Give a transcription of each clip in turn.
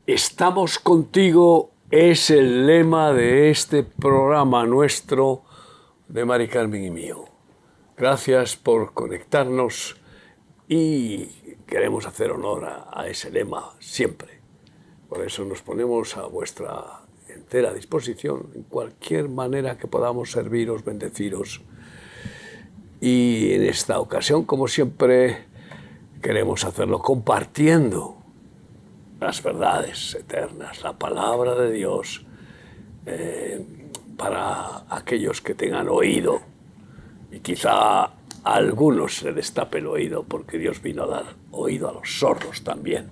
Estamos contigo es el lema de este programa nuestro de Mari Carmen y mío. Gracias por conectarnos y queremos hacer honor a ese lema siempre. Por eso nos ponemos a vuestra entera disposición en cualquier manera que podamos serviros, bendeciros. Y en esta ocasión, como siempre, queremos hacerlo compartiendo las verdades eternas, la palabra de Dios, para aquellos que tengan oído, y quizá a algunos se destape el oído, porque Dios vino a dar oído a los sordos también,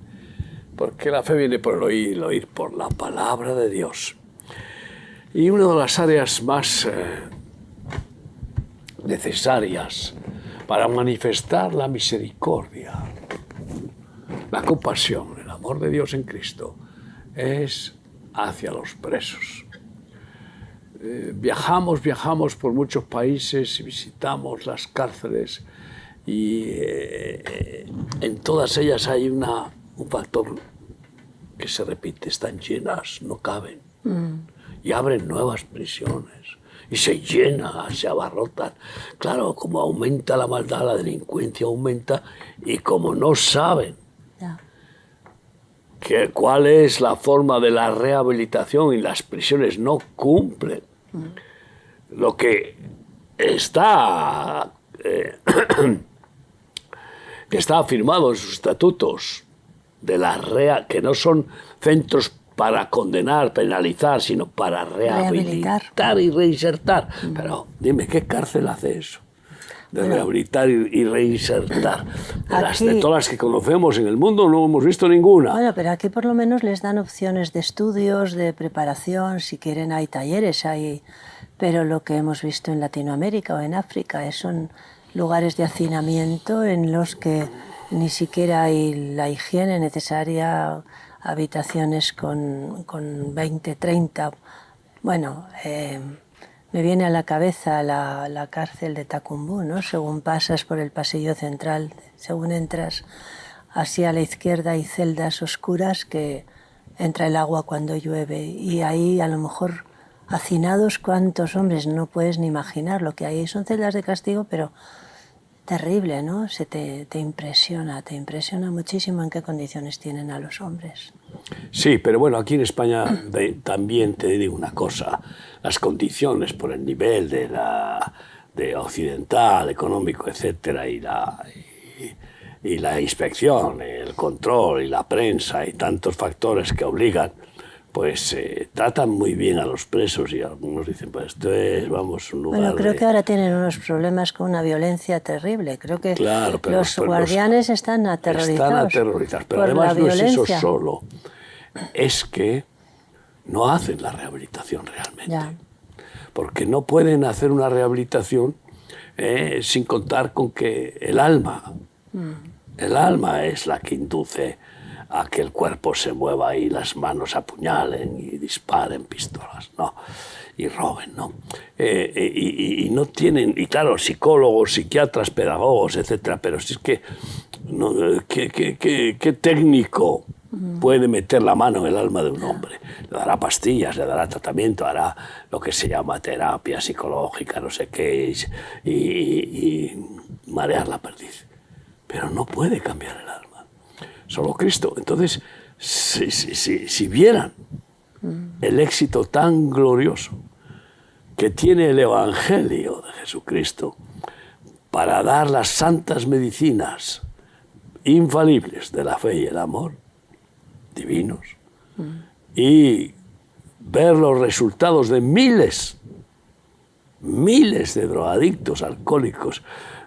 porque la fe viene por el oír por la palabra de Dios. Y una de las áreas más necesarias para manifestar la misericordia, la compasión, el amor de Dios en Cristo, es hacia los presos. Viajamos por muchos países y visitamos las cárceles y en todas ellas hay un factor que se repite: están llenas, no caben. Y abren nuevas prisiones y se llenan, se abarrotan. Claro, como aumenta la maldad, la delincuencia aumenta, y como no saben cuál es la forma de la rehabilitación y las prisiones no cumplen lo que está afirmado en sus estatutos de la que no son centros para condenar, penalizar, sino para rehabilitar y reinsertar. Pero dime, ¿qué cárcel hace eso? De rehabilitar y reinsertar. De todas las que conocemos en el mundo no hemos visto ninguna. Bueno, pero aquí por lo menos les dan opciones de estudios, de preparación, si quieren hay talleres, pero lo que hemos visto en Latinoamérica o en África son lugares de hacinamiento en los que ni siquiera hay la higiene necesaria, habitaciones con 20, 30... Bueno, me viene a la cabeza la cárcel de Tacumbú, ¿no? Según pasas por el pasillo central, según entras hacia la izquierda hay celdas oscuras que entra el agua cuando llueve, y ahí a lo mejor hacinados cuántos hombres, no puedes ni imaginar lo que hay. Son celdas de castigo, pero terrible, ¿no? Te impresiona muchísimo en qué condiciones tienen a los hombres. Sí, pero bueno, aquí en España también te digo una cosa: las condiciones por el nivel de occidental, económico, etcétera, y la inspección, el control y la prensa y tantos factores que obligan, pues tratan muy bien a los presos, y algunos dicen, pues esto es, vamos, un lugar. Bueno, creo que ahora tienen unos problemas con una violencia terrible. Creo que claro, los guardianes están aterrorizados. Pero además no es eso solo, es que no hacen la rehabilitación realmente. Ya. Porque no pueden hacer una rehabilitación sin contar con que el alma es la que induce a que el cuerpo se mueva y las manos apuñalen y disparen pistolas, ¿no? Y roben, ¿no? Y no tienen, y claro, psicólogos, psiquiatras, pedagogos, etcétera, pero si es que no, ¿qué técnico puede meter la mano en el alma de un hombre? Le dará pastillas, le dará tratamiento, hará lo que se llama terapia psicológica, no sé qué, y marear la perdiz. Pero no puede cambiar el alma. Solo Cristo. Entonces, si vieran el éxito tan glorioso que tiene el Evangelio de Jesucristo para dar las santas medicinas infalibles de la fe y el amor, divinos, y ver los resultados de miles de drogadictos, alcohólicos,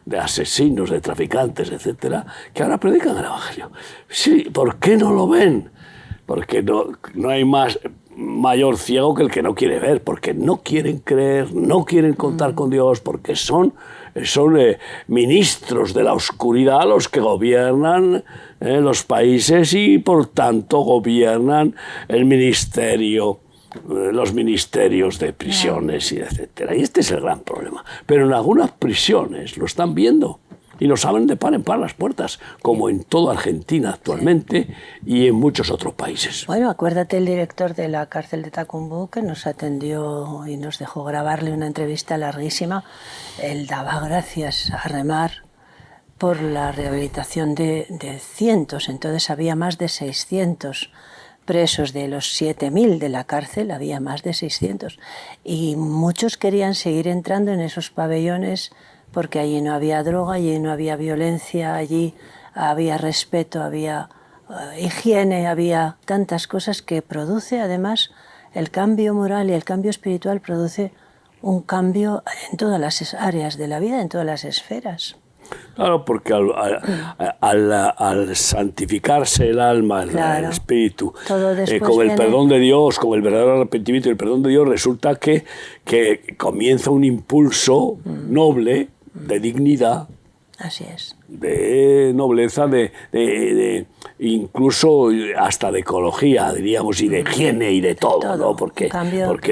de asesinos, de traficantes, etcétera, que ahora predican el Evangelio. Sí, ¿por qué no lo ven? Porque no hay mayor ciego que el que no quiere ver, porque no quieren creer, no quieren contar con Dios, porque son ministros de la oscuridad los que gobiernan los países y por tanto gobiernan el ministerio, los ministerios de prisiones y etcétera. Y este es el gran problema. Pero en algunas prisiones lo están viendo. Y nos abren de par en par las puertas, como en toda Argentina actualmente y en muchos otros países. Bueno, acuérdate el director de la cárcel de Tacumbú, que nos atendió y nos dejó grabarle una entrevista larguísima. Él daba gracias a Remar por la rehabilitación de cientos. Entonces había más de 600 presos. De los 7.000 de la cárcel había más de 600. Y muchos querían seguir entrando en esos pabellones porque allí no había droga, allí no había violencia, allí había respeto, había higiene, había tantas cosas que produce. Además, el cambio moral y el cambio espiritual produce un cambio en todas las áreas de la vida, en todas las esferas. Claro, porque al santificarse el alma, el espíritu, con el perdón de Dios, con el verdadero arrepentimiento y el perdón de Dios, resulta que comienza un impulso noble, de dignidad. Así es. De nobleza, incluso hasta de ecología, diríamos, y de higiene y de todo, ¿no? Porque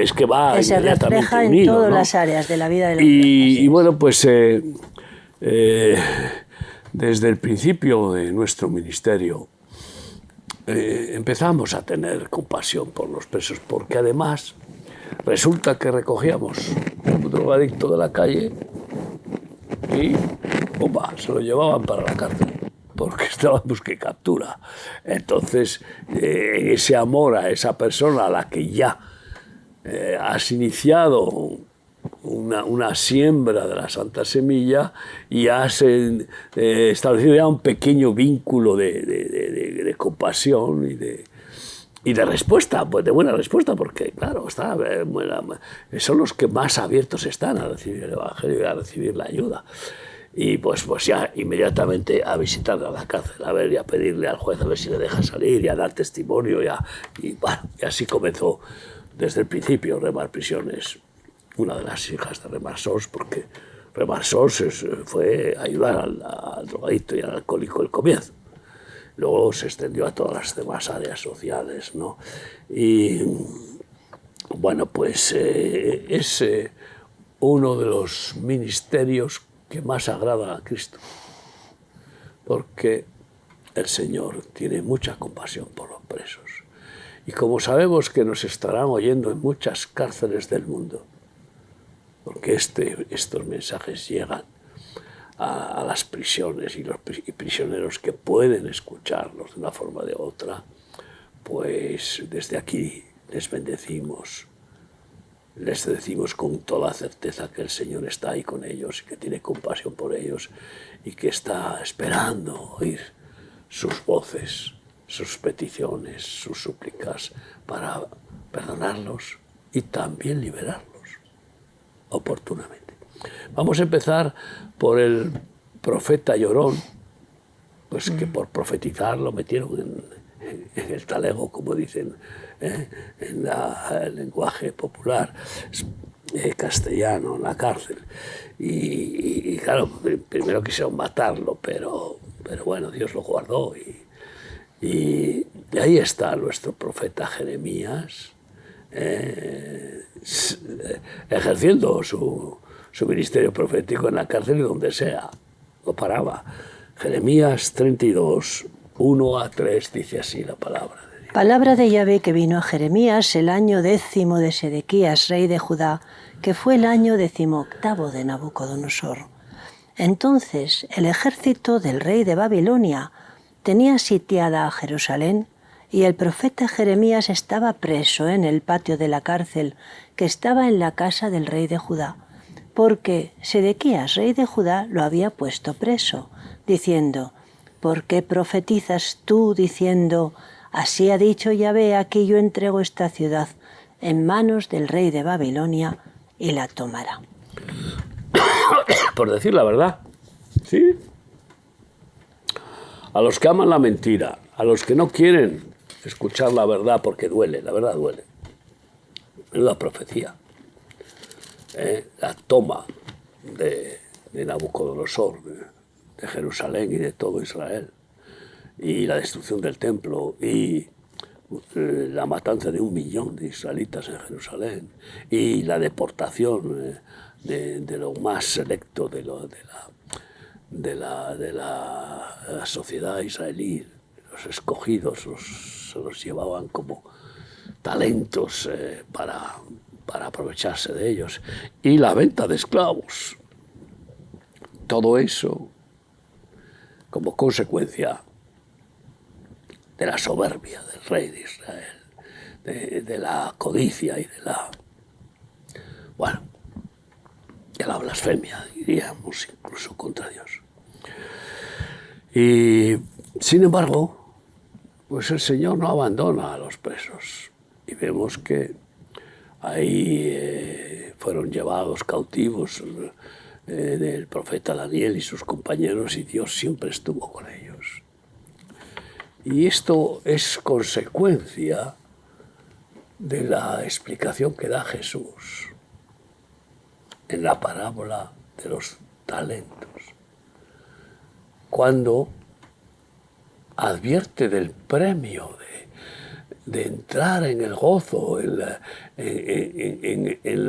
es que va que se refleja en unido, todas ¿no? las áreas de la vida del hombre. Y bueno, pues desde el principio de nuestro ministerio empezamos a tener compasión por los presos, porque además resulta que recogíamos un drogadicto de la calle y se lo llevaban para la cárcel, porque estaba en busca y captura. Entonces, ese amor a esa persona a la que ya has iniciado una siembra de la Santa Semilla y has establecido ya un pequeño vínculo de compasión y de respuesta, pues de buena respuesta, porque claro, son los que más abiertos están a recibir el Evangelio y a recibir la ayuda. Y pues ya inmediatamente a visitar a la cárcel, a ver y a pedirle al juez a ver si le deja salir y a dar testimonio. Y así comenzó desde el principio Remar Prisiones, una de las hijas de Remar Sos, porque Remar Sos fue ayudar al drogadicto y al alcohólico el comienzo. Luego se extendió a todas las demás áreas sociales, ¿no? Y bueno, pues es uno de los ministerios que más agrada a Cristo, porque el Señor tiene mucha compasión por los presos. Y como sabemos que nos estarán oyendo en muchas cárceles del mundo, porque estos mensajes llegan a las prisiones y los prisioneros que pueden escucharlos de una forma o de otra, pues desde aquí les bendecimos, les decimos con toda certeza que el Señor está ahí con ellos y que tiene compasión por ellos y que está esperando oír sus voces, sus peticiones, sus súplicas para perdonarlos y también liberarlos oportunamente. Vamos a empezar por el profeta llorón, pues que por profetizar lo metieron en el talego, como dicen en el lenguaje popular castellano, en la cárcel. Y claro, primero quisieron matarlo, pero bueno, Dios lo guardó. Y ahí está nuestro profeta Jeremías, ejerciendo su ministerio profético en la cárcel y donde sea, lo paraba. Jeremías 32, 1-3, dice así la palabra de Dios. Palabra de Yahvé que vino a Jeremías el año 10 de Sedequías, rey de Judá, que fue el año 18 de Nabucodonosor. Entonces el ejército del rey de Babilonia tenía sitiada a Jerusalén, y el profeta Jeremías estaba preso en el patio de la cárcel que estaba en la casa del rey de Judá, porque Sedequías, rey de Judá, lo había puesto preso, diciendo: ¿por qué profetizas tú diciendo: así ha dicho Yahvé, aquí yo entrego esta ciudad en manos del rey de Babilonia y la tomará? Por decir la verdad, ¿sí? A los que aman la mentira, a los que no quieren escuchar la verdad porque duele, la verdad duele. Es la profecía. La toma de Nabucodonosor, de Jerusalén y de todo Israel, y la destrucción del templo, y la matanza de 1 millón de israelitas en Jerusalén, y la deportación de lo más selecto la sociedad israelí. Los escogidos se los llevaban como talentos para aprovecharse de ellos. Y la venta de esclavos. Todo eso como consecuencia de la soberbia del rey de Israel, de la codicia y de la blasfemia, diríamos, incluso contra Dios. Y, sin embargo, pues el Señor no abandona a los presos. Y vemos que ahí fueron llevados cautivos del profeta Daniel y sus compañeros, y Dios siempre estuvo con ellos. Y esto es consecuencia de la explicación que da Jesús en la parábola de los talentos, cuando advierte del premio de entrar en el gozo, en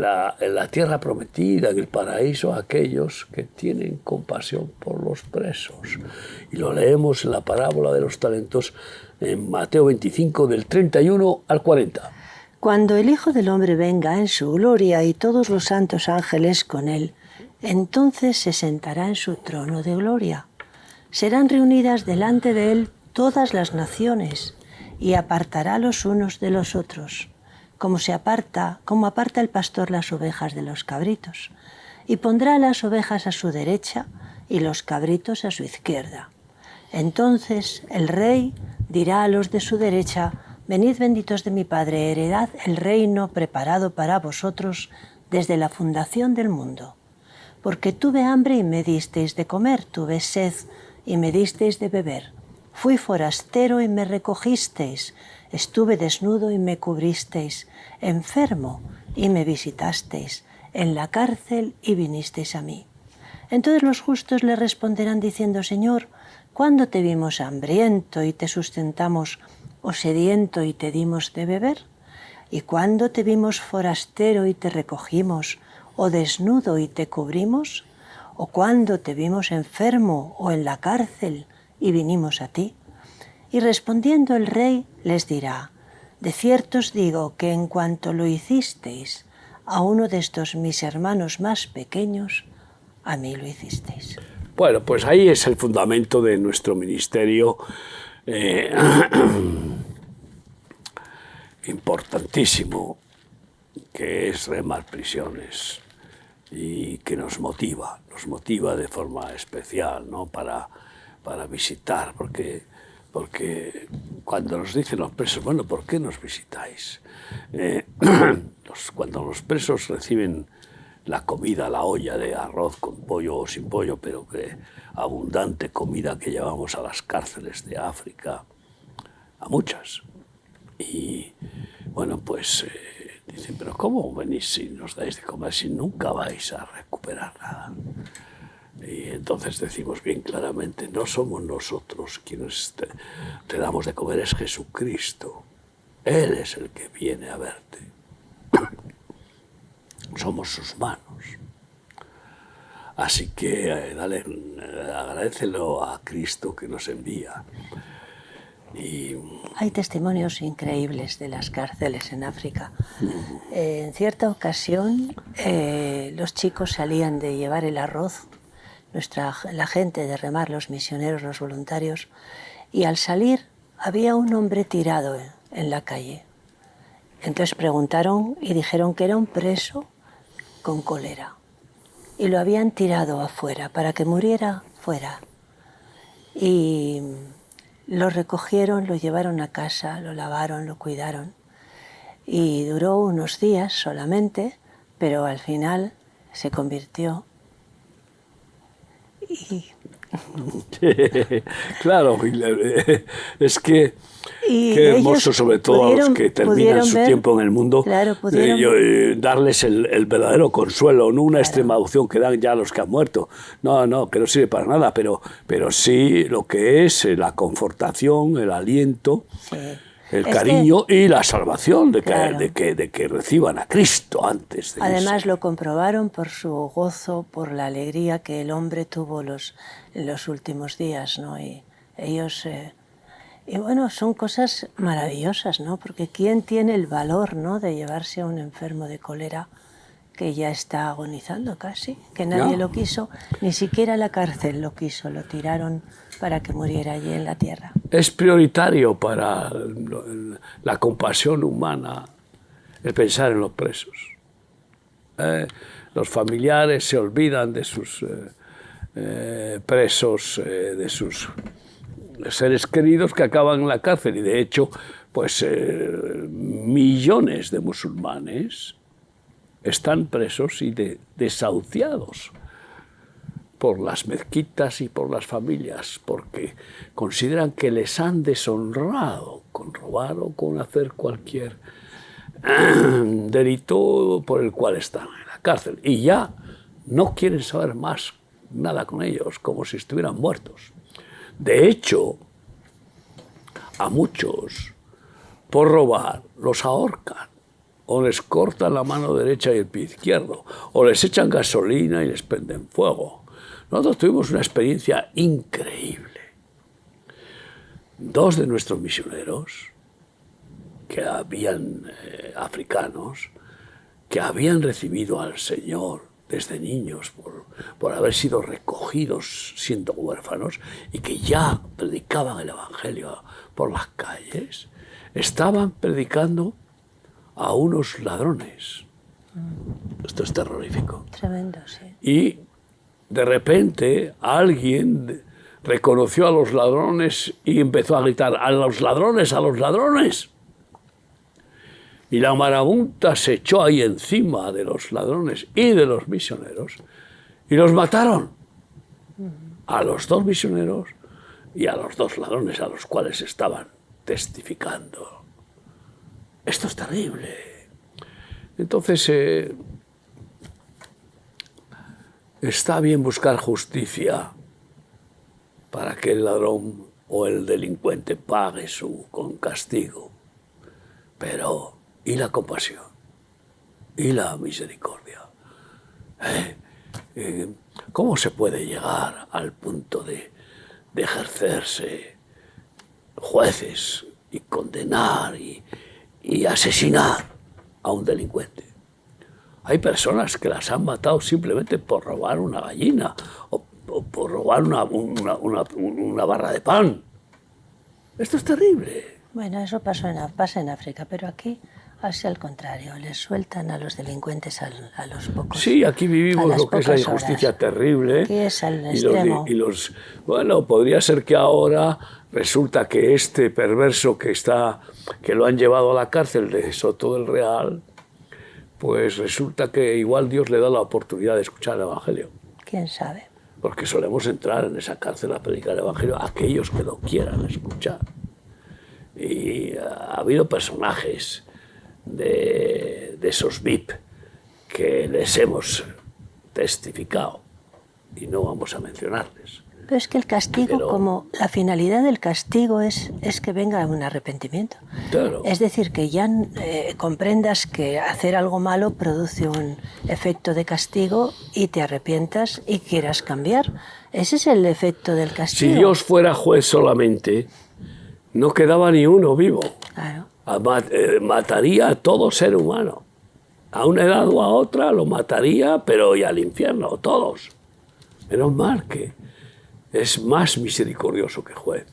la tierra prometida, en el paraíso, a aquellos que tienen compasión por los presos. Y lo leemos en la parábola de los talentos en Mateo 25, del 31 al 40. Cuando el Hijo del Hombre venga en su gloria y todos los santos ángeles con él, entonces se sentará en su trono de gloria. Serán reunidas delante de él todas las naciones, y apartará los unos de los otros, como aparta el pastor las ovejas de los cabritos, y pondrá las ovejas a su derecha y los cabritos a su izquierda. Entonces el rey dirá a los de su derecha: venid benditos de mi Padre, heredad el reino preparado para vosotros desde la fundación del mundo. Porque tuve hambre y me disteis de comer, tuve sed y me disteis de beber. Fui forastero y me recogisteis, estuve desnudo y me cubristeis, enfermo y me visitasteis, en la cárcel y vinisteis a mí. Entonces los justos le responderán diciendo: Señor, ¿cuándo te vimos hambriento y te sustentamos, o sediento y te dimos de beber? ¿Y cuándo te vimos forastero y te recogimos, o desnudo y te cubrimos? ¿O cuándo te vimos enfermo o en la cárcel y vinimos a ti? Y respondiendo el rey les dirá: de cierto os digo que en cuanto lo hicisteis a uno de estos mis hermanos más pequeños, a mí lo hicisteis. Bueno, pues ahí es el fundamento de nuestro ministerio, importantísimo, que es remar prisiones, y que nos motiva de forma especial, ¿no? para visitar, porque cuando nos dicen los presos: bueno, ¿por qué nos visitáis? Cuando los presos reciben la comida, la olla de arroz con pollo o sin pollo, pero que abundante comida que llevamos a las cárceles de África, a muchas. Y bueno, pues dicen: pero ¿cómo venís si nos dais de comer si nunca vais a recuperar nada? Y entonces decimos bien claramente: no somos nosotros quienes te damos de comer, es Jesucristo. Él es el que viene a verte. Somos sus manos. Así que agradécelo a Cristo que nos envía. Y hay testimonios increíbles de las cárceles en África. En cierta ocasión, los chicos salían de llevar el arroz, la gente de remar, los misioneros, los voluntarios, y al salir había un hombre tirado en la calle. Entonces preguntaron y dijeron que era un preso con cólera, y lo habían tirado afuera para que muriera fuera. Y lo recogieron, lo llevaron a casa, lo lavaron, lo cuidaron, y duró unos días solamente, pero al final se convirtió. Claro, es que qué hermoso, sobre todo a los que terminan su tiempo en el mundo, claro, darles el verdadero consuelo, no una extrema unción que dan ya a los que han muerto. No, que no sirve para nada, pero sí lo que es la confortación, el aliento. Sí. el cariño y la salvación de que reciban a Cristo antes de Además irse. lo comprobaron por su gozo, por la alegría que el hombre tuvo en los últimos días, ¿no? Y ellos... y bueno, son cosas maravillosas, ¿no? Porque ¿quién tiene el valor, ¿no?, de llevarse a un enfermo de cólera que ya está agonizando casi, que nadie lo quiso, ni siquiera la cárcel lo quiso, lo tiraron para que muriera allí en la tierra? Es prioritario para la compasión humana el pensar en los presos. Los familiares se olvidan de sus presos, de sus seres queridos que acaban en la cárcel, y de hecho, pues millones de musulmanes están presos y desahuciados por las mezquitas y por las familias, porque consideran que les han deshonrado con robar o con hacer cualquier delito por el cual están en la cárcel. Y ya no quieren saber más nada con ellos, como si estuvieran muertos. De hecho, a muchos, por robar, los ahorcan, o les cortan la mano derecha y el pie izquierdo, o les echan gasolina y les prenden fuego. Nosotros tuvimos una experiencia increíble. 2 de nuestros misioneros, que habían africanos, que habían recibido al Señor desde niños por haber sido recogidos siendo huérfanos y que ya predicaban el Evangelio por las calles, estaban predicando a unos ladrones. Esto es terrorífico. Tremendo, sí. Y de repente alguien reconoció a los ladrones y empezó a gritar: ¡a los ladrones, a los ladrones! Y la marabunta se echó ahí encima de los ladrones y de los misioneros y los mataron. A los 2 misioneros y a los 2 ladrones a los cuales estaban testificando. Esto es terrible. Entonces, está bien buscar justicia para que el ladrón o el delincuente pague con castigo. Pero, ¿y la compasión? ¿Y la misericordia? ¿Cómo se puede llegar al punto de ejercerse jueces y condenar y asesinar a un delincuente? Hay personas que las han matado simplemente por robar una gallina o por robar una barra de pan. Esto es terrible. Bueno, eso pasa en África, pero aquí hace al contrario, les sueltan a los delincuentes a los pocos. Sí, aquí vivimos lo que es la injusticia terrible. Aquí es al extremo. Bueno, podría ser que ahora resulta que este perverso que lo han llevado a la cárcel de Soto del Real, pues resulta que igual Dios le da la oportunidad de escuchar el Evangelio. ¿Quién sabe? Porque solemos entrar en esa cárcel a predicar el Evangelio a aquellos que lo quieran escuchar. Y ha habido personajes de esos VIP que les hemos testificado y no vamos a mencionarles. Pero es que el castigo, como la finalidad del castigo es que venga un arrepentimiento. Claro. Es decir, que ya comprendas que hacer algo malo produce un efecto de castigo y te arrepientas y quieras cambiar. Ese es el efecto del castigo. Si Dios fuera juez solamente, no quedaba ni uno vivo. Claro. Mataría a todo ser humano. A una edad o a otra lo mataría, pero y al infierno, todos. Menos mal que es más misericordioso que juez.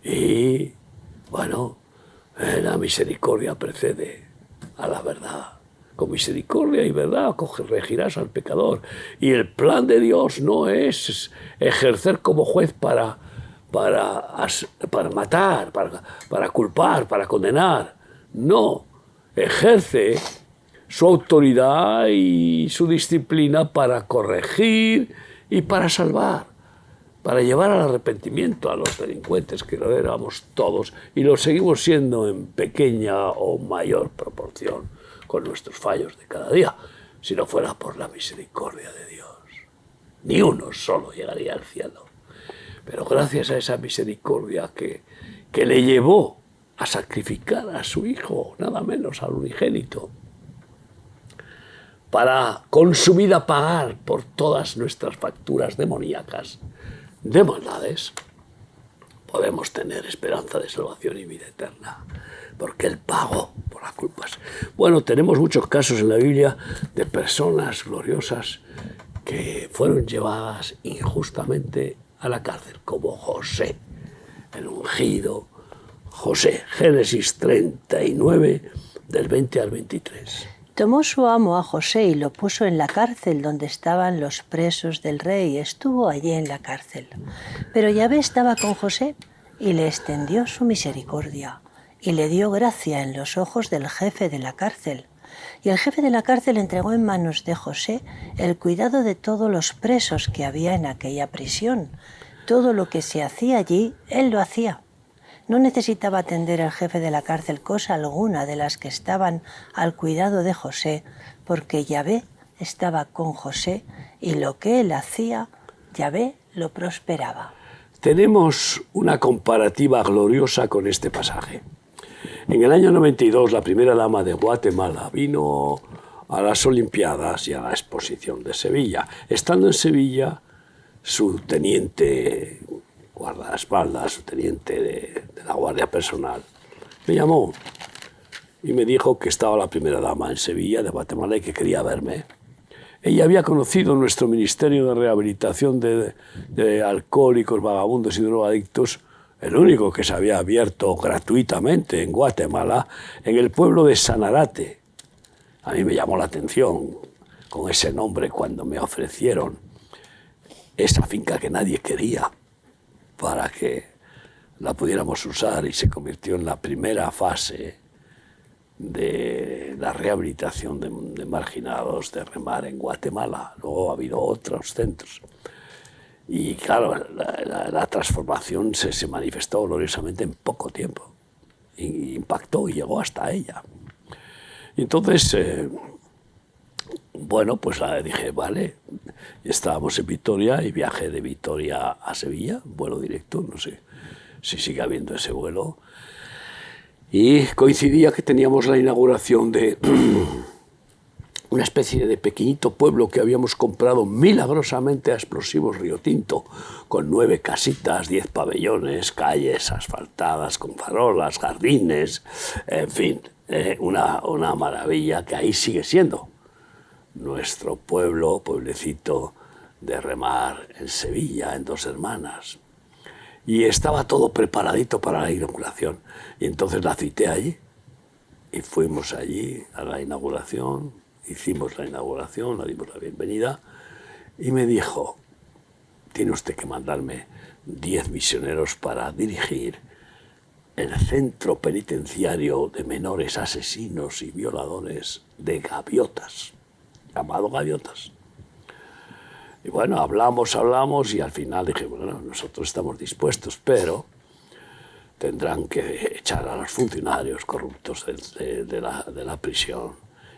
Y, bueno, la misericordia precede a la verdad. Con misericordia y verdad regirás al pecador. Y el plan de Dios no es ejercer como juez para matar, para culpar, para condenar. No, ejerce su autoridad y su disciplina para corregir y para salvar, para llevar al arrepentimiento a los delincuentes, que lo éramos todos y lo seguimos siendo en pequeña o mayor proporción con nuestros fallos de cada día, si no fuera por la misericordia de Dios. Ni uno solo llegaría al cielo. Pero gracias a esa misericordia que le llevó a sacrificar a su hijo, nada menos al unigénito, para con su vida pagar por todas nuestras facturas demoníacas de maldades, podemos tener esperanza de salvación y vida eterna, porque Él pagó por las culpas. Bueno, tenemos muchos casos en la Biblia de personas gloriosas que fueron llevadas injustamente a la cárcel, como José, el ungido José, Génesis 39, del 20 al 23. Tomó su amo a José y lo puso en la cárcel donde estaban los presos del rey. Estuvo allí en la cárcel. Pero Yahvé estaba con José y le extendió su misericordia y le dio gracia en los ojos del jefe de la cárcel. Y el jefe de la cárcel entregó en manos de José el cuidado de todos los presos que había en aquella prisión. Todo lo que se hacía allí, él lo hacía. No necesitaba atender el jefe de la cárcel cosa alguna de las que estaban al cuidado de José, porque Yahvé estaba con José y lo que él hacía, Yahvé lo prosperaba. Tenemos una comparativa gloriosa con este pasaje. En el año 92, la primera dama de Guatemala vino a las Olimpiadas y a la exposición de Sevilla. Estando en Sevilla, su teniente guardaespaldas, su teniente de la Guardia Personal, me llamó y me dijo que estaba la primera dama en Sevilla de Guatemala y que quería verme. Ella había conocido nuestro Ministerio de Rehabilitación de Alcohólicos, Vagabundos y Drogadictos, el único que se había abierto gratuitamente en Guatemala, en el pueblo de Sanarate. A mí me llamó la atención con ese nombre cuando me ofrecieron esa finca que nadie quería para que la pudiéramos usar, y se convirtió en la primera fase de la rehabilitación de marginados de Remar en Guatemala. Luego ha habido otros centros. Y claro, la transformación se manifestó gloriosamente en poco tiempo. Impactó y llegó hasta ella. Y entonces, bueno, pues dije, vale, estábamos en Vitoria y viajé de Vitoria a Sevilla, vuelo directo, no sé si sigue habiendo ese vuelo. Y coincidía que teníamos la inauguración de una especie de pequeñito pueblo que habíamos comprado milagrosamente a Explosivos Río Tinto, con 9 casitas, 10 pabellones, calles asfaltadas con farolas, jardines, en fin, una maravilla que ahí sigue siendo nuestro pueblecito de Remar en Sevilla, en Dos Hermanas. Y estaba todo preparadito para la inauguración. Y entonces la cité allí. Y fuimos allí a la inauguración, hicimos la inauguración, le dimos la bienvenida. Y me dijo, tiene usted que mandarme 10 misioneros para dirigir el centro penitenciario de menores asesinos y violadores de Gaviotas, llamado Gaviotas. Y bueno, hablamos y al final dije, bueno, nosotros estamos dispuestos, pero tendrán que echar a los funcionarios corruptos de la prisión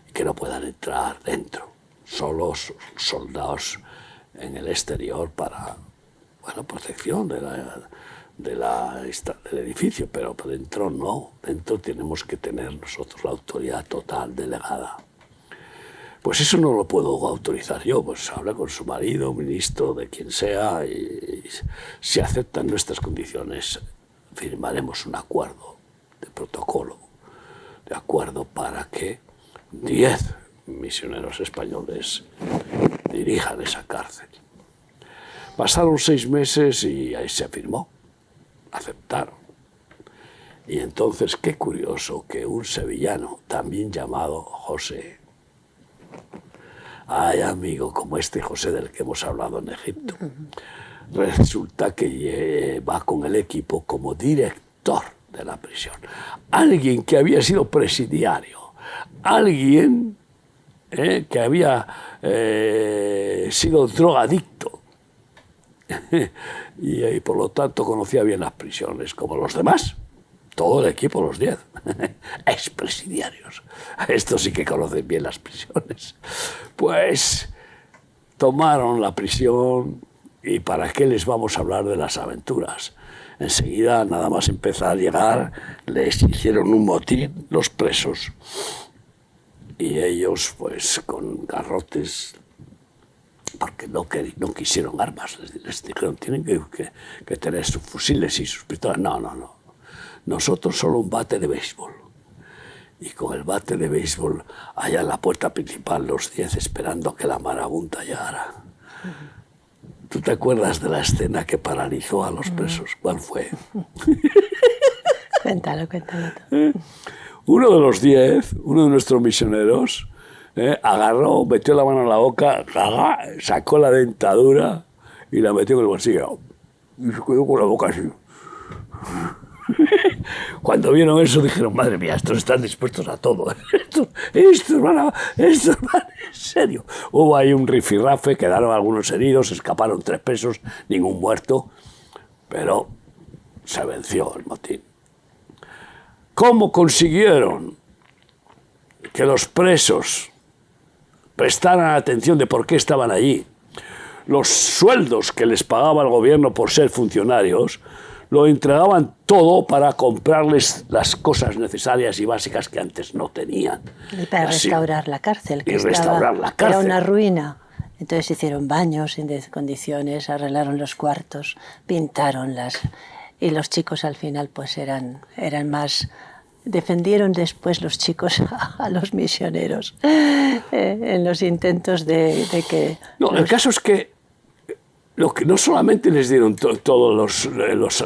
y que no puedan entrar dentro, solo soldados en el exterior para, bueno, protección del edificio, pero por dentro no, dentro tenemos que tener nosotros la autoridad total delegada. Pues eso no lo puedo autorizar yo, pues habla con su marido, ministro, de quien sea, y si aceptan nuestras condiciones, firmaremos un acuerdo de protocolo, de acuerdo para que 10 misioneros españoles dirijan esa cárcel. Pasaron 6 meses y ahí se firmó, aceptaron. Y entonces, qué curioso que un sevillano, también llamado José, ay, amigo, como este José del que hemos hablado en Egipto, resulta que va con el equipo como director de la prisión. Alguien que había sido presidiario, alguien que había sido drogadicto y por lo tanto conocía bien las prisiones, como los demás. Todo el equipo, los 10, expresidiarios. Estos sí que conocen bien las prisiones. Pues tomaron la prisión y ¿para qué les vamos a hablar de las aventuras? enseguida, nada más empezar a llegar, les hicieron un motín los presos. Y ellos, pues, con garrotes, porque no quisieron armas, les dijeron, tienen que tener sus fusiles y sus pistolas. No, no, no. Nosotros solo un bate de béisbol. Y con el bate de béisbol, allá en la puerta principal, los 10 esperando que la marabunta llegara. ¿Tú te acuerdas de la escena que paralizó a los presos? ¿Cuál fue? Cuéntalo, cuéntalo. Uno de los 10, uno de nuestros misioneros, agarró, metió la mano en la boca, sacó la dentadura y la metió en el bolsillo. Y se quedó con la boca así. Cuando vieron eso dijeron, madre mía, estos están dispuestos a todo. Estos van en serio. Hubo ahí un rifirrafe, quedaron algunos heridos, escaparon 3 presos, ningún muerto, pero se venció el motín. ¿Cómo consiguieron que los presos prestaran atención de por qué estaban allí? Los sueldos que les pagaba el gobierno por ser funcionarios lo entregaban todo para comprarles las cosas necesarias y básicas que antes no tenían. Y para restaurar la cárcel, que era una ruina. Entonces hicieron baños en condiciones, arreglaron los cuartos, pintaronlas. Y los chicos al final pues eran más... Defendieron después los chicos a los misioneros en los intentos de que... No, el caso es que no solamente les dieron todo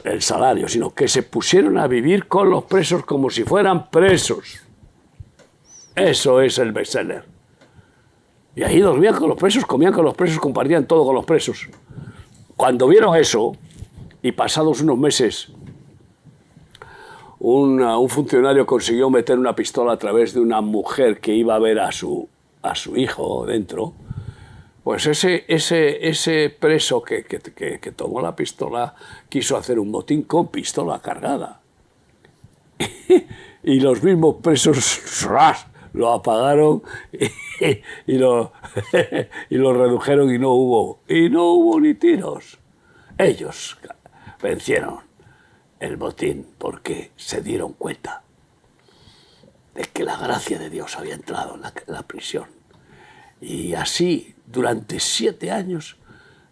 el salario, sino que se pusieron a vivir con los presos como si fueran presos. Eso es el bestseller. Y ahí dormían con los presos, comían con los presos, compartían todo con los presos. Cuando vieron eso, y pasados unos meses, un funcionario consiguió meter una pistola a través de una mujer que iba a ver a su hijo dentro. Pues ese preso que tomó la pistola quiso hacer un motín con pistola cargada. Y los mismos presos lo apagaron y lo redujeron y no hubo ni tiros. Ellos vencieron el motín porque se dieron cuenta de que la gracia de Dios había entrado en la prisión. Y así, durante 7 años,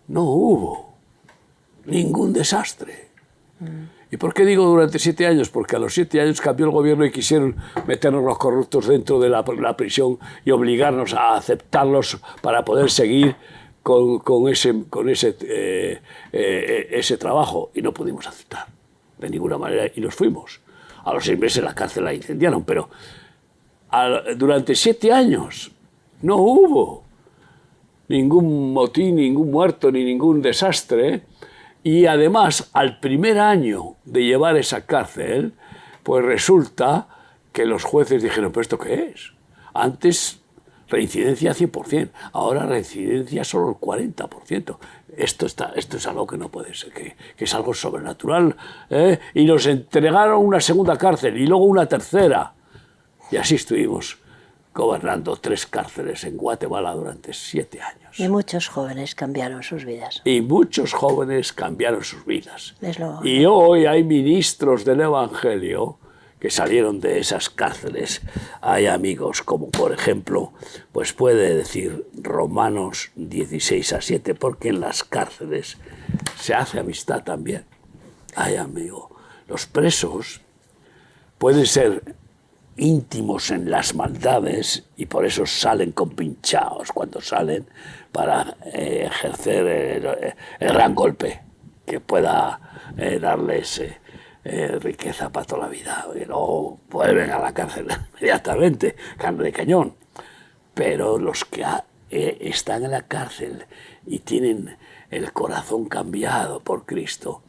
no hubo ningún desastre. ¿Y por qué digo durante 7 años? Porque a los 7 años cambió el gobierno y quisieron meternos los corruptos dentro de la prisión y obligarnos a aceptarlos para poder seguir con ese trabajo. Y no pudimos aceptar de ninguna manera y nos fuimos. A los 6 meses la cárcel la incendiaron, pero durante 7 años no hubo ningún motín, ningún muerto, ni ningún desastre. Y además, al primer año de llevar esa cárcel, pues resulta que los jueces dijeron, ¿pero esto qué es? Antes reincidencia 100%, ahora reincidencia solo el 40%. Esto es algo que no puede ser, que es algo sobrenatural. Y nos entregaron una segunda cárcel y luego una tercera. Y así estuvimos gobernando 3 cárceles en Guatemala durante 7 años. Y muchos jóvenes cambiaron sus vidas. Y muchos jóvenes cambiaron sus vidas. Y hoy hay ministros del Evangelio que salieron de esas cárceles. Hay amigos como, por ejemplo, pues puede decir Romanos 16:7, porque en las cárceles se hace amistad también. Hay amigos. Los presos pueden ser íntimos en las maldades y por eso salen compinchados cuando salen para ejercer el gran golpe que pueda darles riqueza para toda la vida. Y luego vuelven a la cárcel inmediatamente, carne de cañón. Pero los que están en la cárcel y tienen el corazón cambiado por Cristo,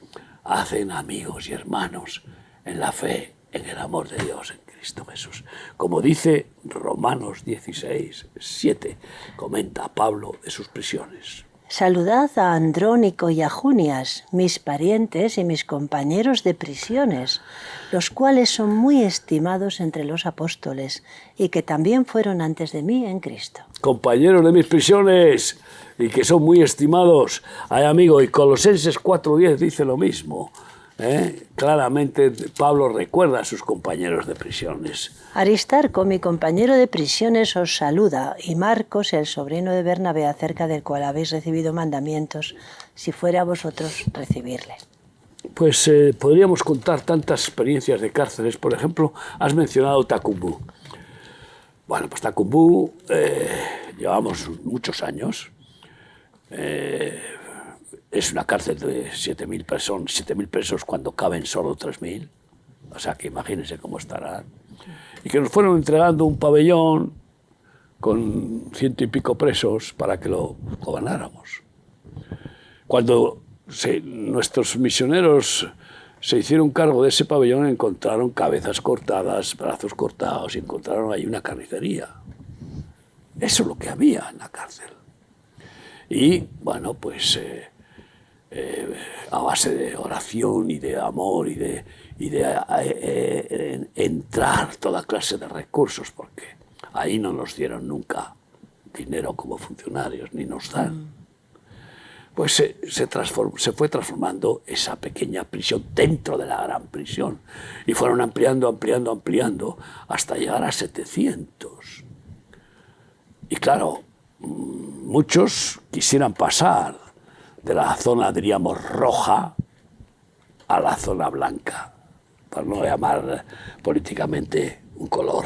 hacen amigos y hermanos en la fe, en el amor de Dios, en Cristo Jesús. Como dice Romanos 16:7, comenta Pablo de sus prisiones. Saludad a Andrónico y a Junias, mis parientes y mis compañeros de prisiones, los cuales son muy estimados entre los apóstoles y que también fueron antes de mí en Cristo. Compañeros de mis prisiones y que son muy estimados. Ay, amigo, y Colosenses 4:10 dice lo mismo. Claramente Pablo recuerda a sus compañeros de prisiones. Aristarco, mi compañero de prisiones, os saluda, y Marcos, el sobrino de Bernabé, acerca del cual habéis recibido mandamientos, si fuera a vosotros recibirle. Pues podríamos contar tantas experiencias de cárceles. Por ejemplo, has mencionado Tacumbú. Bueno, pues Tacumbú llevamos muchos años. Es una cárcel de 7.000 personas, 7.000 presos cuando caben solo 3.000. O sea que imagínense cómo estarán. Y que nos fueron entregando un pabellón con 100 y pico presos para que lo gobernáramos. Cuando nuestros misioneros se hicieron cargo de ese pabellón, encontraron cabezas cortadas, brazos cortados, y encontraron ahí una carnicería. Eso es lo que había en la cárcel. Y bueno, pues a base de oración y de amor y de entrar toda clase de recursos, porque ahí no nos dieron nunca dinero como funcionarios, ni nos dan. Pues se fue transformando esa pequeña prisión dentro de la gran prisión. Y fueron ampliando hasta llegar a 700. Y claro, muchos quisieran pasar de la zona, diríamos, roja a la zona blanca, para no llamar políticamente un color.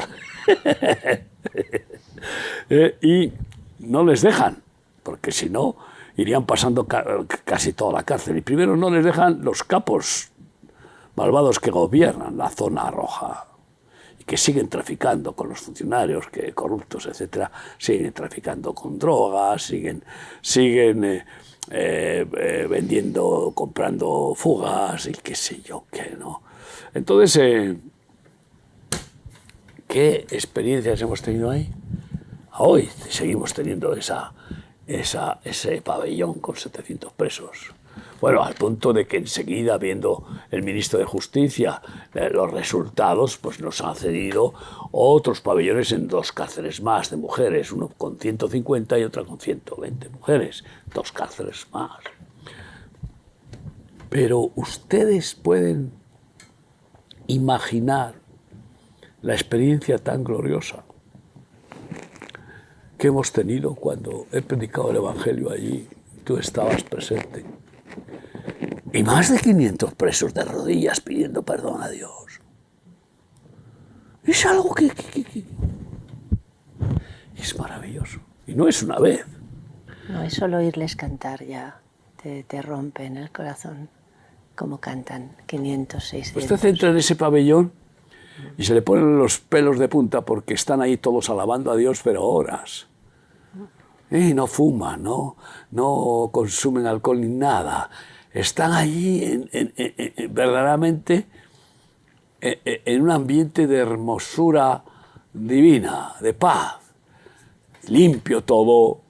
Y no les dejan, porque si no, irían pasando casi toda la cárcel. Y primero no les dejan los capos malvados que gobiernan la zona roja y que siguen traficando con los funcionarios, que corruptos, etcétera, siguen traficando con drogas, siguen vendiendo, comprando fugas y qué sé yo qué, ¿no? Entonces, ¿qué experiencias hemos tenido ahí? Hoy seguimos teniendo ese pabellón con 700 presos. Bueno, al punto de que enseguida, viendo el ministro de Justicia los resultados, pues nos han cedido otros pabellones en 2 cárceles más de mujeres, uno con 150 y otra con 120 mujeres, 2 cárceles más. Pero ustedes pueden imaginar la experiencia tan gloriosa que hemos tenido cuando he predicado el Evangelio allí, tú estabas presente. Y más de 500 presos de rodillas pidiendo perdón a Dios. Es algo que es maravilloso. Y no es una vez. No es solo oírles cantar ya, te rompe en el corazón como cantan 500, 600. Usted entra en ese pabellón y se le ponen los pelos de punta porque están ahí todos alabando a Dios, pero horas. Y no fuman, no consumen alcohol ni nada. Están allí verdaderamente en un ambiente de hermosura divina, de paz. Limpio todo,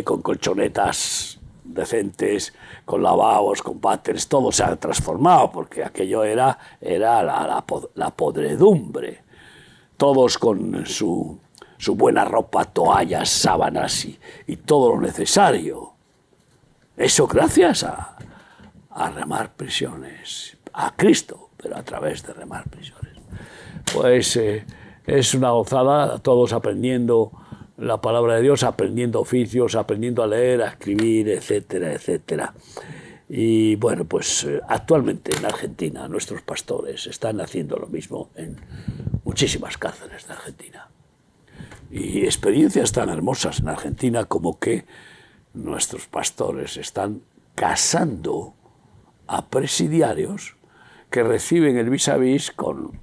con colchonetas decentes, con lavabos, con váteres, todo se ha transformado, porque aquello era la podredumbre. Todos con su buena ropa, toallas, sábanas y todo lo necesario. Eso gracias a remar prisiones, a Cristo, pero a través de remar prisiones. Pues es una gozada, todos aprendiendo la palabra de Dios, aprendiendo oficios, aprendiendo a leer, a escribir, etcétera, etcétera. Y bueno, pues actualmente en Argentina nuestros pastores están haciendo lo mismo en muchísimas cárceles de Argentina. Y experiencias tan hermosas en Argentina como que nuestros pastores están casando a presidiarios que reciben el vis a vis con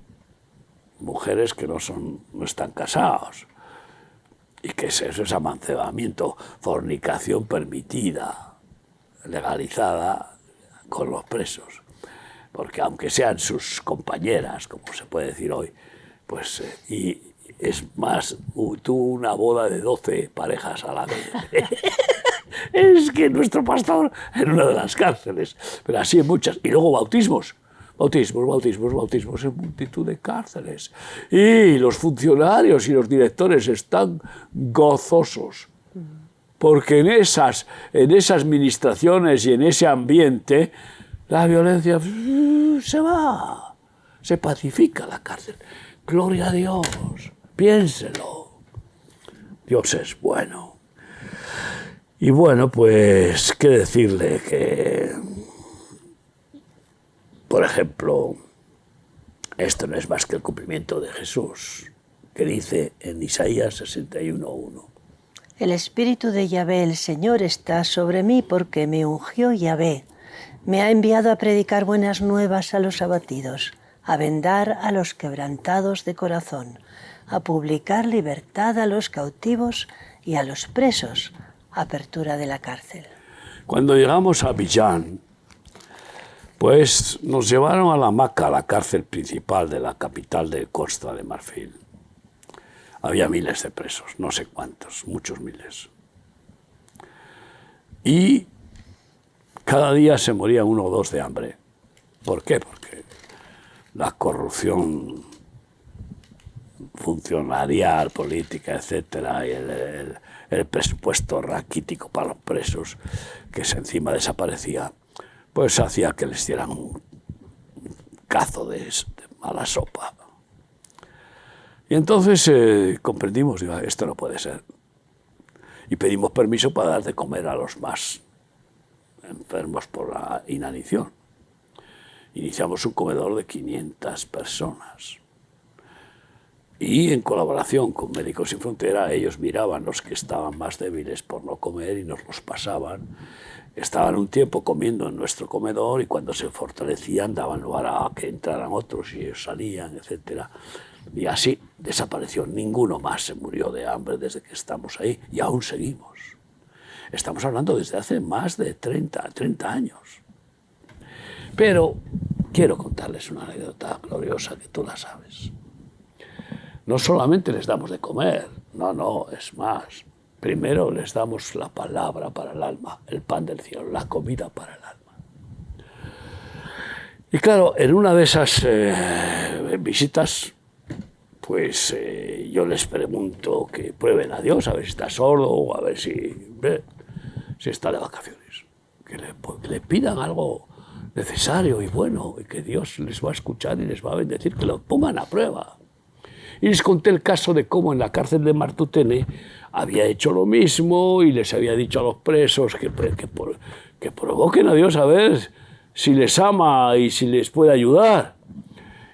mujeres que no están casados. Y que eso es amancebamiento, fornicación permitida, legalizada con los presos. Porque aunque sean sus compañeras, como se puede decir hoy, pues y es más, tuvo una boda de 12 parejas a la vez. Es que nuestro pastor en una de las cárceles, pero así en muchas. Y luego bautismos en multitud de cárceles. Y los funcionarios y los directores están gozosos, porque en esas ministraciones y en ese ambiente la violencia se va, se pacifica la cárcel. Gloria a Dios, piénselo. Dios es bueno. Y bueno, pues, ¿qué decirle? Que, por ejemplo, esto no es más que el cumplimiento de Jesús, que dice en Isaías 61:1. El Espíritu de Yahvé, el Señor, está sobre mí porque me ungió Yahvé. Me ha enviado a predicar buenas nuevas a los abatidos, a vendar a los quebrantados de corazón, a publicar libertad a los cautivos y a los presos, apertura de la cárcel. Cuando llegamos a Abiyán, pues nos llevaron a la Hamaca, la cárcel principal de la capital de Costa de Marfil. Había miles de presos, no sé cuántos, muchos miles. Y cada día se morían 1 o 2 de hambre. ¿Por qué? Porque la corrupción funcionarial, política, etcétera, y el presupuesto raquítico para los presos, que encima desaparecía, pues hacía que les dieran un cazo de mala sopa. Y entonces comprendimos, digo, esto no puede ser. Y pedimos permiso para dar de comer a los más enfermos por la inanición. Iniciamos un comedor de 500 personas. Y en colaboración con Médicos Sin Frontera, ellos miraban los que estaban más débiles por no comer y nos los pasaban. Estaban un tiempo comiendo en nuestro comedor y cuando se fortalecían daban lugar a que entraran otros y ellos salían, etcétera. Y así desapareció. Ninguno más se murió de hambre desde que estamos ahí y aún seguimos. Estamos hablando desde hace más de 30 años. Pero quiero contarles una anécdota gloriosa que tú la sabes. No solamente les damos de comer, no, es más. Primero les damos la palabra para el alma, el pan del cielo, la comida para el alma. Y claro, en una de esas visitas, pues yo les pregunto que prueben a Dios, a ver si está sordo o a ver si está de vacaciones. Que le pidan algo necesario y bueno, y que Dios les va a escuchar y les va a bendecir, que lo pongan a prueba. Y les conté el caso de cómo en la cárcel de Martutene había hecho lo mismo y les había dicho a los presos que provoquen a Dios a ver si les ama y si les puede ayudar.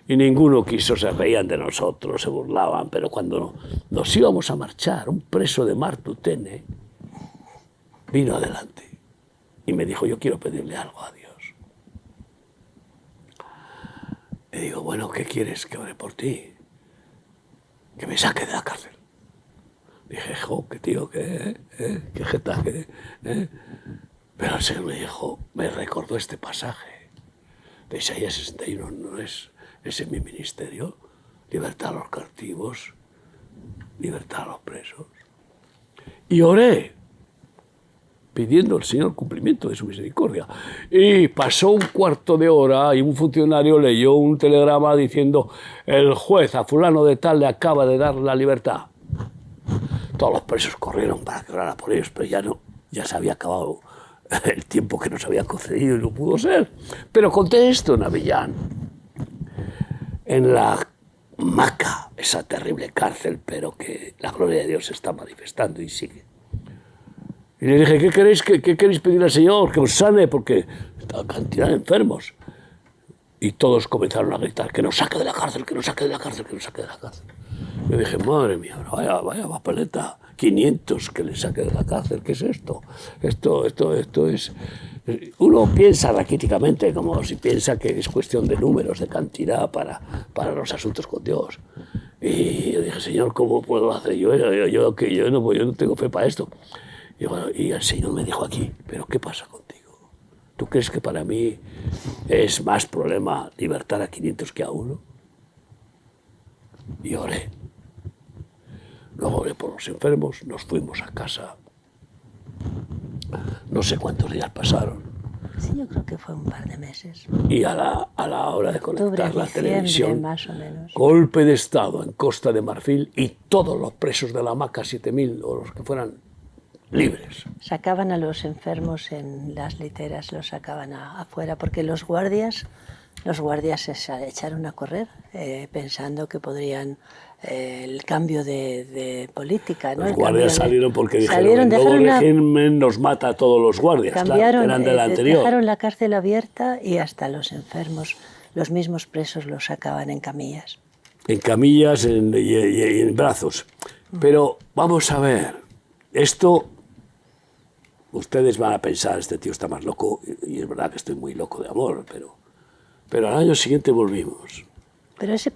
Y ninguno quiso, se reían de nosotros, se burlaban, pero cuando nos íbamos a marchar, un preso de Martutene vino adelante y me dijo, yo quiero pedirle algo a Dios. Le digo, bueno, ¿qué quieres que ore por ti? Que me saque de la cárcel. Dije, jo, qué tío, qué jeta, Pero el Señor me dijo, me recordó este pasaje de Isaías 61, no es en mi ministerio, libertad a los cautivos, libertad a los presos. Y oré, pidiendo al Señor cumplimiento de su misericordia. Y pasó un cuarto de hora y un funcionario leyó un telegrama diciendo, el juez a fulano de tal le acaba de dar la libertad. Todos los presos corrieron para que orara por ellos, pero ya se había acabado el tiempo que nos había concedido y no pudo ser. Pero conté esto en Abiyán, en la Hamaca, esa terrible cárcel, pero que la gloria de Dios se está manifestando y sigue. Y le dije, ¿qué queréis pedir al Señor? Que os sane, porque está cantidad de enfermos. Y todos comenzaron a gritar, que nos saque de la cárcel, que nos saque de la cárcel, que nos saque de la cárcel. Yo dije, madre mía, vaya papeleta, 500 que le saque de la cárcel, ¿qué es esto? Esto es... Uno piensa raquíticamente, como si piensa que es cuestión de números, de cantidad para los asuntos con Dios. Y yo dije, Señor, ¿cómo puedo hacer yo no tengo fe para esto? Y el Señor me dijo aquí, ¿pero qué pasa contigo? ¿Tú crees que para mí es más problema libertar a 500 que a uno? Y oré. Luego oré por los enfermos, nos fuimos a casa. No sé cuántos días pasaron. Sí, yo creo que fue un par de meses. Y a la hora de conectar la televisión, más o menos. Golpe de Estado en Costa de Marfil y todos los presos de la Hamaca, 7.000 o los que fueran, libres. Sacaban a los enfermos en las literas, los sacaban afuera, porque los guardias se echaron a correr pensando que podrían el cambio de política, ¿no? Los guardias salieron porque dijeron, el nuevo régimen nos mata a todos los guardias, cambiaron, claro, eran del anterior. Dejaron la cárcel abierta y hasta los enfermos, los mismos presos los sacaban en camillas. En camillas y en brazos. Pero vamos a ver, esto, ustedes van a pensar, este tío está más loco, y es verdad que estoy muy loco de amor, pero al año siguiente volvimos. Pero ese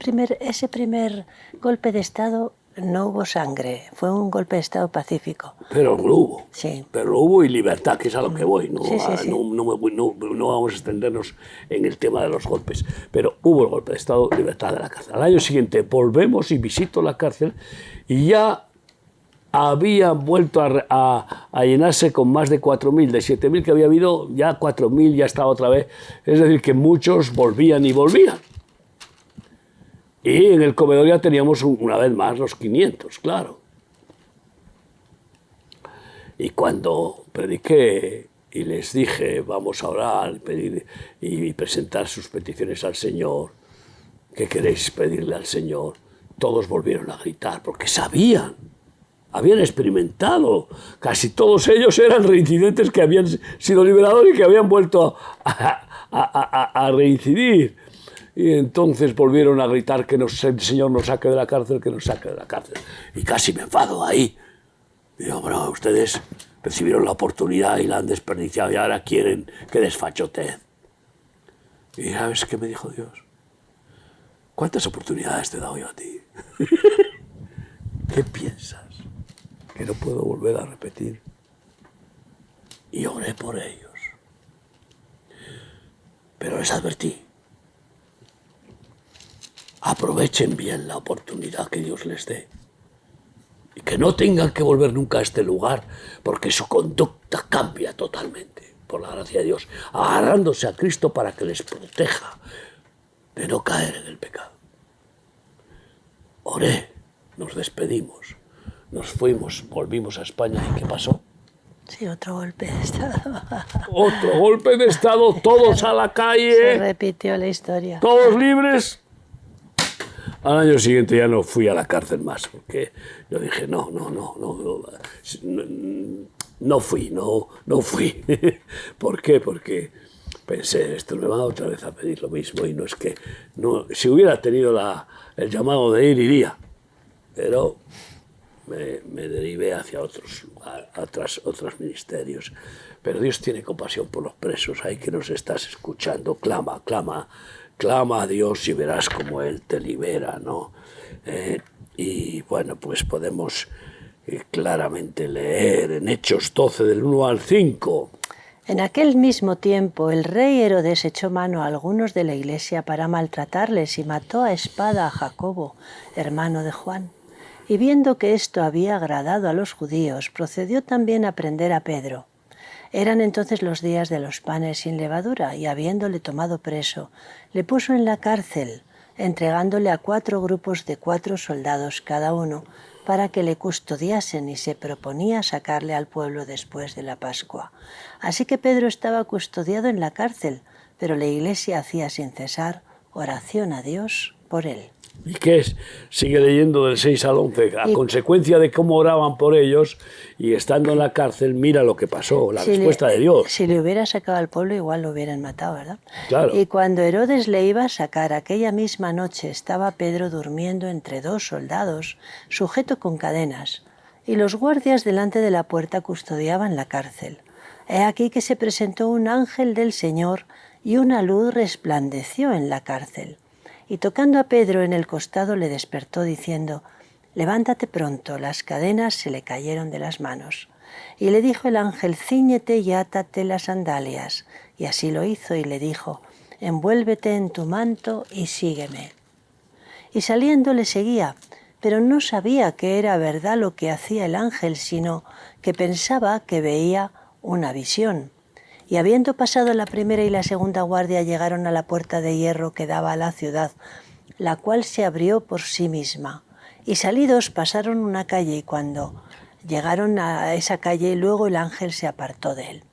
primer golpe de Estado no hubo sangre, fue un golpe de Estado pacífico. Pero lo hubo, sí. Pero lo hubo y libertad, que es a lo que voy. No, sí. No vamos a extendernos en el tema de los golpes, pero hubo el golpe de Estado, libertad de la cárcel. Al año siguiente volvemos y visito la cárcel y ya había vuelto a llenarse con más de 4.000, de 7.000 que había habido, ya 4.000 ya estaba otra vez. Es decir, que muchos volvían y volvían. Y en el comedor ya teníamos una vez más los 500, claro. Y cuando prediqué y les dije, vamos a orar y pedir y presentar sus peticiones al Señor, ¿qué queréis pedirle al Señor? Todos volvieron a gritar, porque sabían, habían experimentado. Casi todos ellos eran reincidentes que habían sido liberados y que habían vuelto a reincidir. Y entonces volvieron a gritar que el Señor nos saque de la cárcel, que nos saque de la cárcel. Y casi me enfado ahí. Digo, bueno, ustedes recibieron la oportunidad y la han desperdiciado y ahora quieren que desfachotez. Y ¿sabes qué me dijo Dios? ¿Cuántas oportunidades te he dado yo a ti? ¿Qué piensas? ¿Que no puedo volver a repetir? Y oré por ellos. Pero les advertí. Aprovechen bien la oportunidad que Dios les dé y que no tengan que volver nunca a este lugar porque su conducta cambia totalmente, por la gracia de Dios, agarrándose a Cristo para que les proteja de no caer en el pecado. Oré, nos despedimos, nos fuimos, volvimos a España y ¿qué pasó? Sí, otro golpe de Estado. Otro golpe de Estado, todos a la calle. Se repitió la historia. Todos libres. Al año siguiente ya no fui a la cárcel más, porque yo dije, no fui. ¿Por qué? Porque pensé, esto me va otra vez a pedir lo mismo, y no es que, no, si hubiera tenido el llamado de ir, iría, pero me derivé hacia otros ministerios. Pero Dios tiene compasión por los presos, ahí que nos estás escuchando, clama a Dios y verás cómo Él te libera, ¿no? Y bueno, pues podemos claramente leer en Hechos 12, del 1 al 5. En aquel mismo tiempo, el rey Herodes echó mano a algunos de la iglesia para maltratarles y mató a espada a Jacobo, hermano de Juan. Y viendo que esto había agradado a los judíos, procedió también a prender a Pedro. Eran entonces los días de los panes sin levadura, y habiéndole tomado preso, le puso en la cárcel, entregándole a 4 grupos de 4 soldados cada uno, para que le custodiasen, y se proponía sacarle al pueblo después de la Pascua. Así que Pedro estaba custodiado en la cárcel, pero la iglesia hacía sin cesar oración a Dios por él. ¿Y qué es? Sigue leyendo del 6 al 11. A consecuencia de cómo oraban por ellos y estando en la cárcel, mira lo que pasó, la respuesta de Dios. Si le hubiera sacado al pueblo, igual lo hubieran matado, ¿verdad? Claro. Y cuando Herodes le iba a sacar, aquella misma noche estaba Pedro durmiendo entre 2 soldados, sujeto con cadenas, y los guardias delante de la puerta custodiaban la cárcel. He aquí que se presentó un ángel del Señor y una luz resplandeció en la cárcel. Y tocando a Pedro en el costado le despertó diciendo, «Levántate pronto», las cadenas se le cayeron de las manos. Y le dijo el ángel, «Cíñete y átate las sandalias». Y así lo hizo y le dijo, «Envuélvete en tu manto y sígueme». Y saliendo le seguía, pero no sabía que era verdad lo que hacía el ángel, sino que pensaba que veía una visión. Y habiendo pasado la primera y la segunda guardia, llegaron a la puerta de hierro que daba a la ciudad, la cual se abrió por sí misma. Y salidos pasaron una calle, y cuando Llegaron a esa calle y luego el ángel se apartó de él.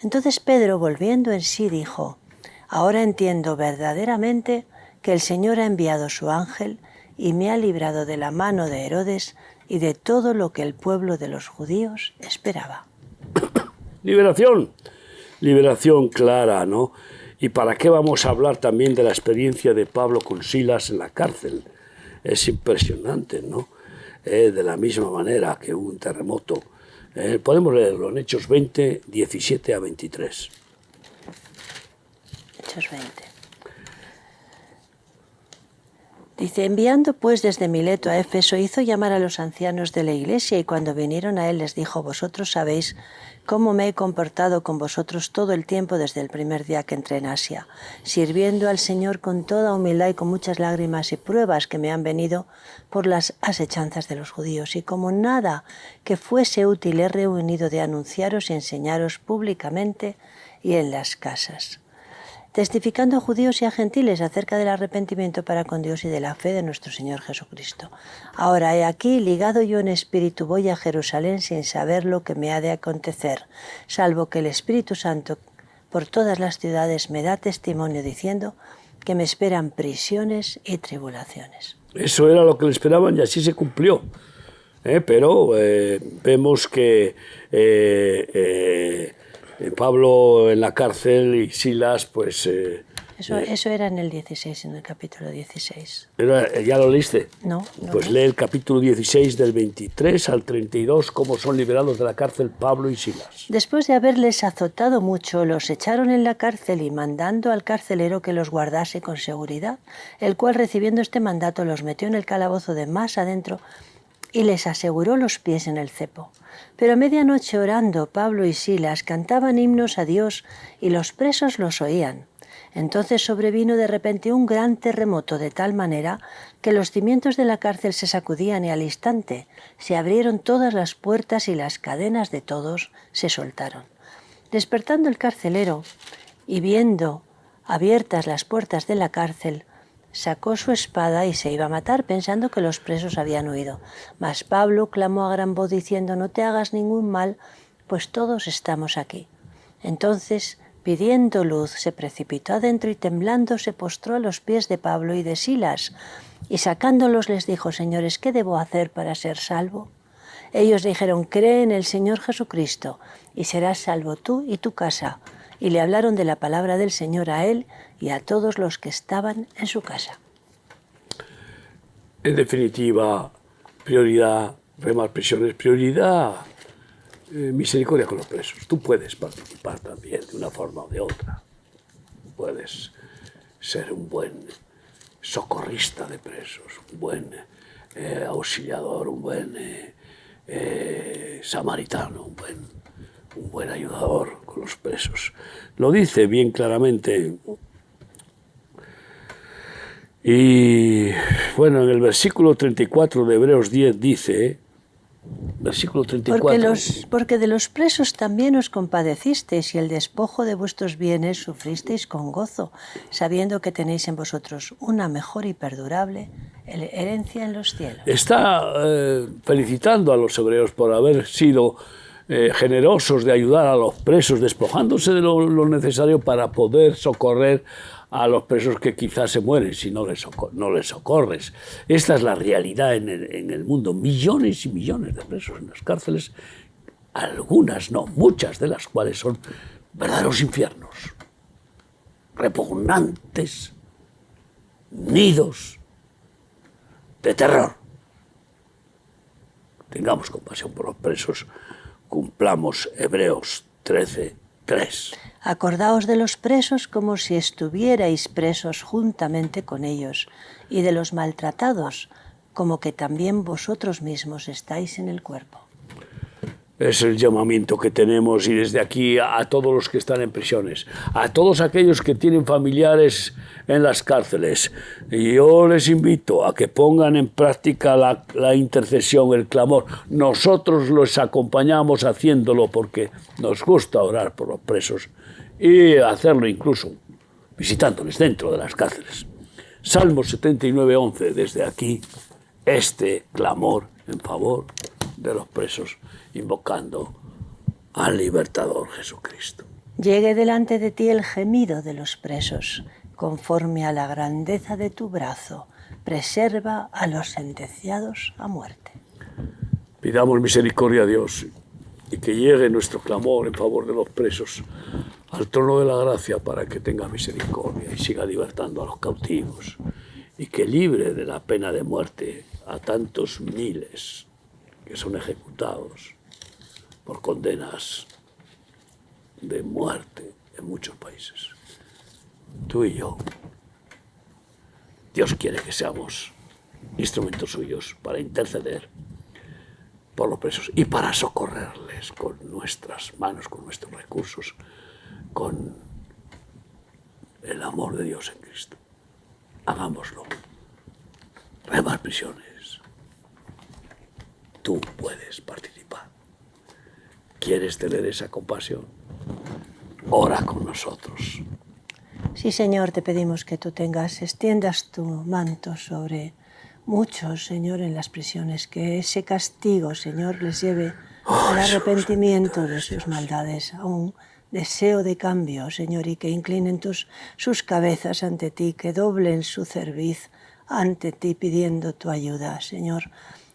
Entonces Pedro, volviendo en sí, dijo: ahora entiendo verdaderamente que el Señor ha enviado su ángel y me ha librado de la mano de Herodes y de todo lo que el pueblo de los judíos esperaba. Liberación, liberación clara, ¿no? ¿Y para qué vamos a hablar también de la experiencia de Pablo con Silas en la cárcel? Es impresionante, ¿no? De la misma manera que hubo un terremoto. Podemos leerlo en Hechos 20, 17 a 23. Hechos 20. Dice: enviando pues desde Mileto a Éfeso, hizo llamar a los ancianos de la iglesia, y cuando vinieron a él les dijo: vosotros sabéis cómo me he comportado con vosotros todo el tiempo desde el primer día que entré en Asia, sirviendo al Señor con toda humildad y con muchas lágrimas y pruebas que me han venido por las asechanzas de los judíos, y como nada que fuese útil he reunido de anunciaros y enseñaros públicamente y en las casas, testificando a judíos y a gentiles acerca del arrepentimiento para con Dios y de la fe de nuestro Señor Jesucristo. Ahora he aquí, ligado yo en espíritu, voy a Jerusalén sin saber lo que me ha de acontecer, salvo que el Espíritu Santo por todas las ciudades me da testimonio diciendo que me esperan prisiones y tribulaciones. Eso era lo que le esperaban y así se cumplió. Pero vemos que Pablo en la cárcel y Silas, pues... Eso era en el 16, en el capítulo 16. ¿Ya lo leíste? No. Pues lee el capítulo 16 del 23 al 32, cómo son liberados de la cárcel Pablo y Silas. Después de haberles azotado mucho, los echaron en la cárcel y mandando al carcelero que los guardase con seguridad, el cual, recibiendo este mandato, los metió en el calabozo de más adentro y les aseguró los pies en el cepo. Pero a medianoche, orando, Pablo y Silas cantaban himnos a Dios y los presos los oían. Entonces sobrevino de repente un gran terremoto, de tal manera que los cimientos de la cárcel se sacudían y al instante se abrieron todas las puertas y las cadenas de todos se soltaron. Despertando el carcelero y viendo abiertas las puertas de la cárcel, sacó su espada y se iba a matar, pensando que los presos habían huido. Mas Pablo clamó a gran voz diciendo: no te hagas ningún mal, pues todos estamos aquí. Entonces, pidiendo luz, se precipitó adentro y temblando se postró a los pies de Pablo y de Silas, y sacándolos les dijo: señores, ¿qué debo hacer para ser salvo? Ellos dijeron: cree en el Señor Jesucristo y serás salvo tú y tu casa. Y le hablaron de la palabra del Señor a él y a todos los que estaban en su casa. En definitiva, prioridad, remar prisiones, prioridad, misericordia con los presos. Tú puedes participar también de una forma o de otra. Puedes ser un buen socorrista de presos, un buen auxiliador, un buen samaritano, un buen ayudador con los presos. Lo dice bien claramente. Y bueno, en el versículo 34 de Hebreos 10 dice, versículo 34... Porque de los presos también os compadecisteis y el despojo de vuestros bienes sufristeis con gozo, sabiendo que tenéis en vosotros una mejor y perdurable herencia en los cielos. Está felicitando a los hebreos por haber sido generosos de ayudar a los presos, despojándose de lo necesario para poder socorrer a los presos que quizás se mueren si no les socorres. Esta es la realidad en el mundo. Millones y millones de presos en las cárceles, algunas, no, muchas de las cuales son verdaderos infiernos, repugnantes, nidos de terror. Tengamos compasión por los presos, cumplamos Hebreos 13:3. Acordaos de los presos como si estuvierais presos juntamente con ellos, y de los maltratados como que también vosotros mismos estáis en el cuerpo. Es el llamamiento que tenemos, y desde aquí a todos los que están en prisiones, a todos aquellos que tienen familiares en las cárceles. Y yo les invito a que pongan en práctica la intercesión, el clamor. Nosotros los acompañamos haciéndolo porque nos gusta orar por los presos y hacerlo incluso visitándoles dentro de las cárceles. Salmo 79:11, desde aquí, este clamor en favor de los presos, invocando al libertador Jesucristo. Llegue delante de ti el gemido de los presos, conforme a la grandeza de tu brazo, preserva a los sentenciados a muerte. Pidamos misericordia a Dios y que llegue nuestro clamor en favor de los presos al trono de la gracia para que tenga misericordia y siga libertando a los cautivos y que libre de la pena de muerte a tantos miles que son ejecutados por condenas de muerte en muchos países. Tú y yo, Dios quiere que seamos instrumentos suyos para interceder por los presos y para socorrerles con nuestras manos, con nuestros recursos, con el amor de Dios en Cristo. Hagámoslo. No hay más prisiones. Tú puedes participar. ¿Quieres tener esa compasión? Ora con nosotros. Sí, Señor, te pedimos que tú extiendas tu manto sobre muchos, Señor, en las prisiones, que ese castigo, Señor, les lleve al arrepentimiento de sus maldades, a un deseo de cambio, Señor, y que inclinen sus cabezas ante ti, que doblen su cerviz ante ti pidiendo tu ayuda, Señor.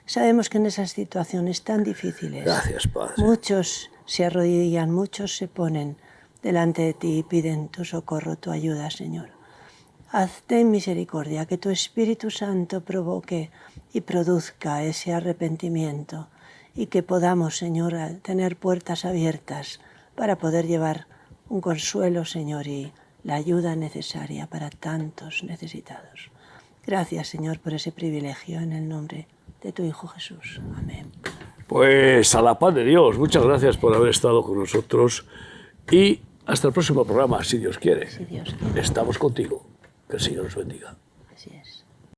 Sabemos que en esas situaciones tan difíciles, gracias, Padre, muchos se arrodillan, muchos se ponen delante de ti y piden tu socorro, tu ayuda, Señor. Ten misericordia, que tu Espíritu Santo provoque y produzca ese arrepentimiento y que podamos, Señor, tener puertas abiertas para poder llevar un consuelo, Señor, y la ayuda necesaria para tantos necesitados. Gracias, Señor, por ese privilegio en el nombre de tu Hijo Jesús. Amén. Pues a la paz de Dios. Muchas gracias por haber estado con nosotros y hasta el próximo programa, si Dios quiere. Si Dios quiere. Estamos contigo. Que el Señor os bendiga. Así es.